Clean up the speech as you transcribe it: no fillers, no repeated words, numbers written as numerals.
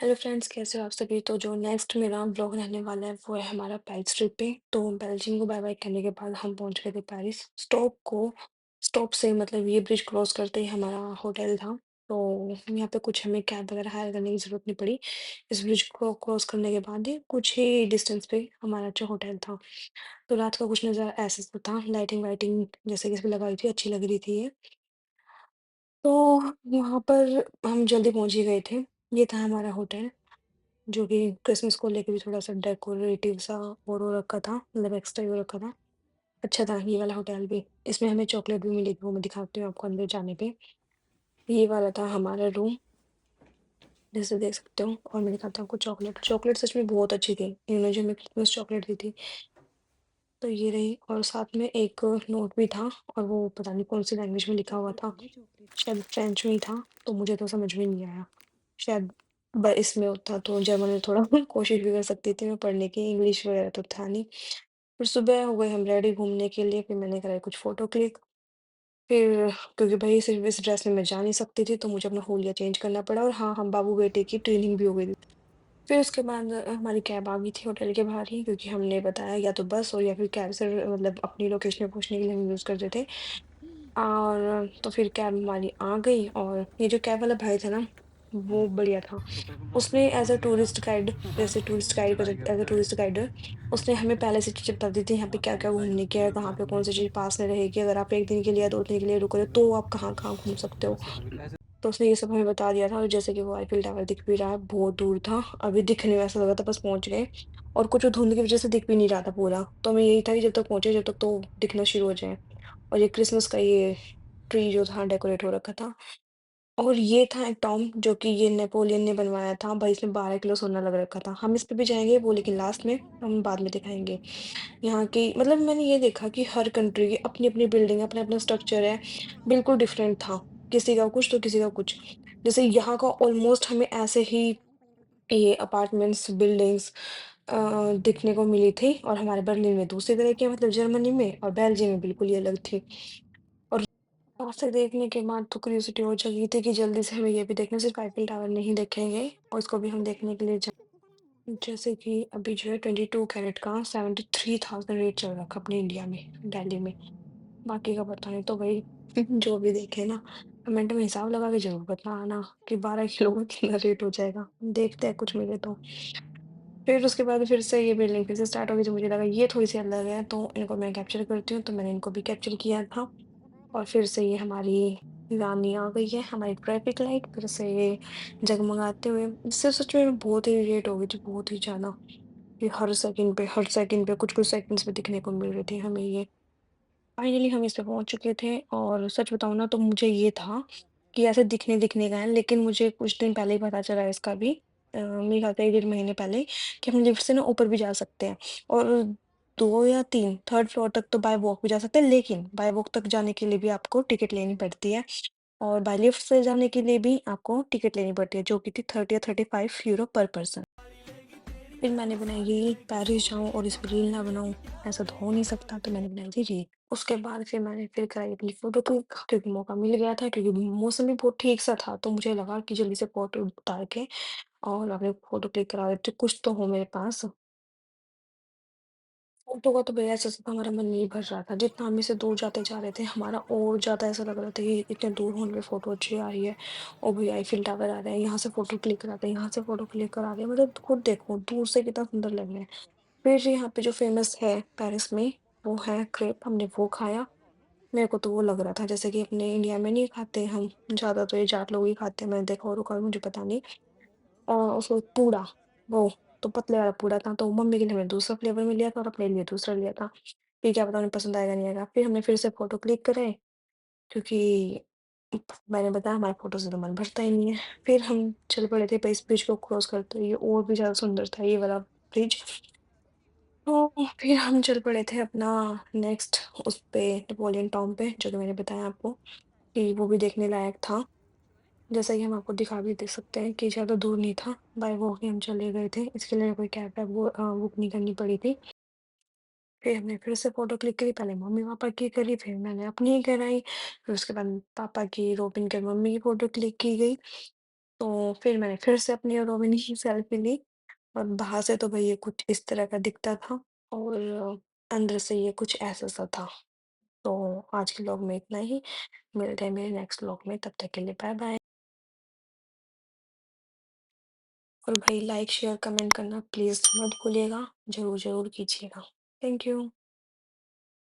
Hello friends, कैसे हो आप सभी। तो जो नेक्स्ट मेरा ब्लॉग रहने वाला है वो है हमारा पेरिस ट्रिप पे। तो बेल्जियम को बाय बाय करने के बाद हम पहुंच गए थे पेरिस। स्टॉप से मतलब ये ब्रिज क्रॉस करते ही हमारा होटल था। तो यहाँ पे कुछ हमें कैब वगैरह हायर करने की जरूरत नहीं पड़ी। इस ब्रिज को क्रॉस करने के बाद ही कुछ ही डिस्टेंस पे हमारा जो होटल था। तो रात का कुछ नज़ारा ऐसे तो था, लाइटिंग वाइटिंग जैसे कि इसमें लगाई थी, अच्छी लग रही थी ये। तो वहाँ पर हम जल्दी पहुंच ही गए थे। ये था हमारा होटल, जो कि क्रिसमस को लेके भी थोड़ा-सा डेकोरेटिव सा और वो रखा था, मतलब एक्स्ट्रा ही वो रखा था। अच्छा था ये वाला होटल भी। इसमें हमें चॉकलेट भी मिली थी, वो मैं दिखाती हूँ आपको अंदर जाने पे। ये वाला था हमारा रूम, जैसे देख सकते हो। और मैं दिखाती हूँ आपको चॉकलेट। चॉकलेट सच में बहुत अच्छी थी। इन्होंने जो हमें क्रिसमस चॉकलेट दी थी, तो ये रही। और साथ में एक नोट भी था, और वो पता नहीं कौन-सी लैंग्वेज में लिखा हुआ था। शायद फ्रेंच में ही था, तो मुझे तो समझ में नहीं आया। शायद इसमें होता तो जर्मन में थोड़ा कोशिश भी कर सकती थी मैं पढ़ने की, इंग्लिश वगैरह तो था नहीं। फिर सुबह हो गए हम रेडी घूमने के लिए। फिर मैंने कराई कुछ फोटो क्लिक। फिर क्योंकि भाई सिर्फ इस ड्रेस में मैं जा नहीं सकती थी, तो मुझे अपना हुलिया चेंज करना पड़ा। और हाँ, हम बाबू बेटे की ट्रेनिंग भी हो गई थी। फिर उसके बाद हमारी कैब आ गई थी होटल के बाहर ही, क्योंकि हमने बताया या तो बस और या फिर कैब से मतलब अपनी लोकेशन पे पहुंचने के लिए हम यूज़ करते थे। और तो फिर कैब हमारी आ गई, और ये जो कैब वाला भाई था ना, वो बढ़िया था। उसने एज़ अ टूरिस्ट गाइड, जैसे टूरिस्ट गाइड कर एज़ अ टूरिस्ट गाइडर, उसने हमें पहले से चीज़ें बता दी थी, यहाँ पे क्या-क्या घूमने की है, कहाँ पे कौन-सी चीज़ पास में रहेगी, अगर आप 1 दिन के लिए या 2 दिन के लिए रुक रहे हो, तो आप कहाँ-कहाँ घूम सकते हो। तो उसने ये सब हमें बता दिया था। और जैसे कि वो आईफिल टावर दिख भी रहा है, बहुत दूर था। अभी दिखने में ऐसा लग रहा था बस पहुँच गए, और कुछ धुंध की वज़ह से दिख भी नहीं रहा था पूरा। तो हमें यही था कि जब तक पहुँचे, जब तक तो दिखना शुरू हो जाए। और ये क्रिसमस का ये ट्री जो था डेकोरेट हो रखा था। और ये था एक टॉम, जो कि ये नेपोलियन ने बनवाया था। भाई इसमें 12 किलो सोना लग रखा था। हम इस पे भी जाएँगे वो, लेकिन लास्ट में हम बाद में दिखाएँगे। यहाँ की मतलब मैंने ये देखा कि हर कंट्री की अपनी-अपनी बिल्डिंग है, अपना-अपना स्ट्रक्चर है, बिल्कुल डिफरेंट था। किसी का कुछ तो किसी का कुछ। जैसे यहाँ का ऑलमोस्ट हमें ऐसे ही ये अपार्टमेंट्स, बिल्डिंग्स दिखने को मिली थी। और हमारे बर्लिन में दूसरी तरह की, मतलब जर्मनी में, और बेल्जियम में बिल्कुल ही अलग थी। और पास से देखने के बाद तो क्यूरियोसिटी हो जाती थी कि जल्दी से हमें ये भी देखना है। सिर्फ आईफिल टावर नहीं देखेंगे, और इसको भी हम देखने के लिए जैसे कि अभी जो है 22 कैरेट का 73,000 रेट चल रखा अपने इंडिया में, दिल्ली में। बाकी का पता नहीं, तो भाई जो भी देखे ना, कमेंट में हिसाब लगा के जरूर बताना कि 12 किलो का कितना रेट हो जाएगा। देखते हैं कुछ मिले तो। फिर उसके बाद फिर से ये बिल्डिंग फिर से स्टार्ट हो गई, जो मुझे लगा ये थोड़ी सी अलग है, तो इनको मैं कैप्चर करती हूँ। तो मैंने इनको भी कैप्चर किया था। और फिर से ये हमारी रानी आ गई है, हमारी ट्रैफिक लाइट फिर से ये जगमगाते हुए। इससे सच में मैं बहुत इरिटेट हो गई थी, बहुत ही ज्यादा, कि हर सेकंड पे कुछ कुछ सेकंड्स पे दिखने को मिल रही थी हमें ये। फाइनली हम इस पे पहुंच चुके थे। और सच बताऊं ना, तो मुझे ये था कि ऐसे दिखने दिखने का है, लेकिन मुझे कुछ दिन पहले ही पता चला इसका भी, मेरे ख्याल से 1 डेढ़ महीने पहले, कि हम लिफ्ट से ना ऊपर भी जा सकते हैं। और 2 या 3 थर्ड फ्लोर तक तो बाय वॉक भी जा सकते हैं, लेकिन बाय वॉक तक जाने के लिए भी आपको टिकट लेनी पड़ती है। और बाय लिफ्ट से जाने के लिए भी आपको टिकट लेनी पड़ती है, जो कि थी 30 या 35 यूरो पर पर्सन। फिर मैंने बनाई रील, पेरिस जाऊँ और इस पे रील ना बनाऊँ, ऐसा तो हो नहीं सकता, तो मैंने बनाई थी रील। उसके बाद फिर मैंने फिर कराई अपनी फ़ोटो क्लिक, क्योंकि मौका मिल गया था, क्योंकि मौसम भी बहुत ठीक सा था, तो मुझे लगा कि जल्दी से फ़ोटो उतार के और अपनी फ़ोटो क्लिक करा लेती हूँ, कुछ तो हो मेरे पास। फ़ोटो का तो भैया ऐसा था, हमारा मन नहीं भर रहा था। जितना हम इससे दूर जाते जा रहे थे, हमारा और ज़्यादा ऐसा लग रहा था कि इतने दूर होने पे फ़ोटो अच्छी आ रही है। और भैया आईफ़िल टावर आ रहा है, यहाँ से फ़ोटो क्लिक कराते हैं, यहाँ से फ़ोटो क्लिक करा रहे हैं। मतलब खुद देखो दूर से कितना सुंदर लग रहा है। फिर यहाँ पे जो फ़ेमस है पेरिस में, वो है क्रेप, हमने वो खाया। मेरे को तो वो लग रहा था जैसे कि अपने इंडिया में नहीं खाते हम, ज़्यादा तो ये जाट लोग ही खाते हैं, मैंने देखा और होगा मुझे पता नहीं। उसको पूड़ा, वो तो पतले वाला पूड़ा था, तो मम्मी के लिए हमने दूसरा फ्लेवर में लिया था और अपने लिए दूसरा लिया था। फिर क्या पता उन्हें पसंद आएगा नहीं आएगा। फिर हमने फिर से फ़ोटो क्लिक कराए, क्योंकि मैंने बताया हमारे फ़ोटो से तो मन भरता ही नहीं है। फिर हम चल पड़े थे, पे इस ब्रिज को क्रॉस करते हुए, ये और भी ज़्यादा सुंदर था ये वाला ब्रिज। तो फिर हम चल पड़े थे अपना नेक्स्ट उस पे, नेपोलियन टॉम पे, जो कि मैंने बताया आपको कि वो भी देखने लायक था। जैसा कि हम आपको दिखा भी दे सकते हैं कि ज़्यादा दूर नहीं था, बाय वॉक ही हम चले गए थे। इसके लिए कोई कैब वैब वो बुक नहीं करनी पड़ी थी। फिर हमने फिर से फ़ोटो क्लिक करी, पहले मम्मी-पापा की करी, फिर मैंने अपनी ही कराई। फिर उसके बाद पापा की, रोबिन के, मम्मी की फ़ोटो क्लिक की गई। तो फिर मैंने फिर से अपनी और रोमिनी की सेल्फी ली और बाहर से तो भई ये कुछ इस तरह का दिखता था और अंदर से ये कुछ ऐसा-सा था। तो आज के व्लॉग में इतना ही, मिलते हैं मेरे नेक्स्ट व्लॉग में, तब तक के लिए बाय-बाय। और भाई लाइक, शेयर, कमेंट करना प्लीज़ मत भूलिएगा, ज़रूर, ज़रूर कीजिएगा। Thank you.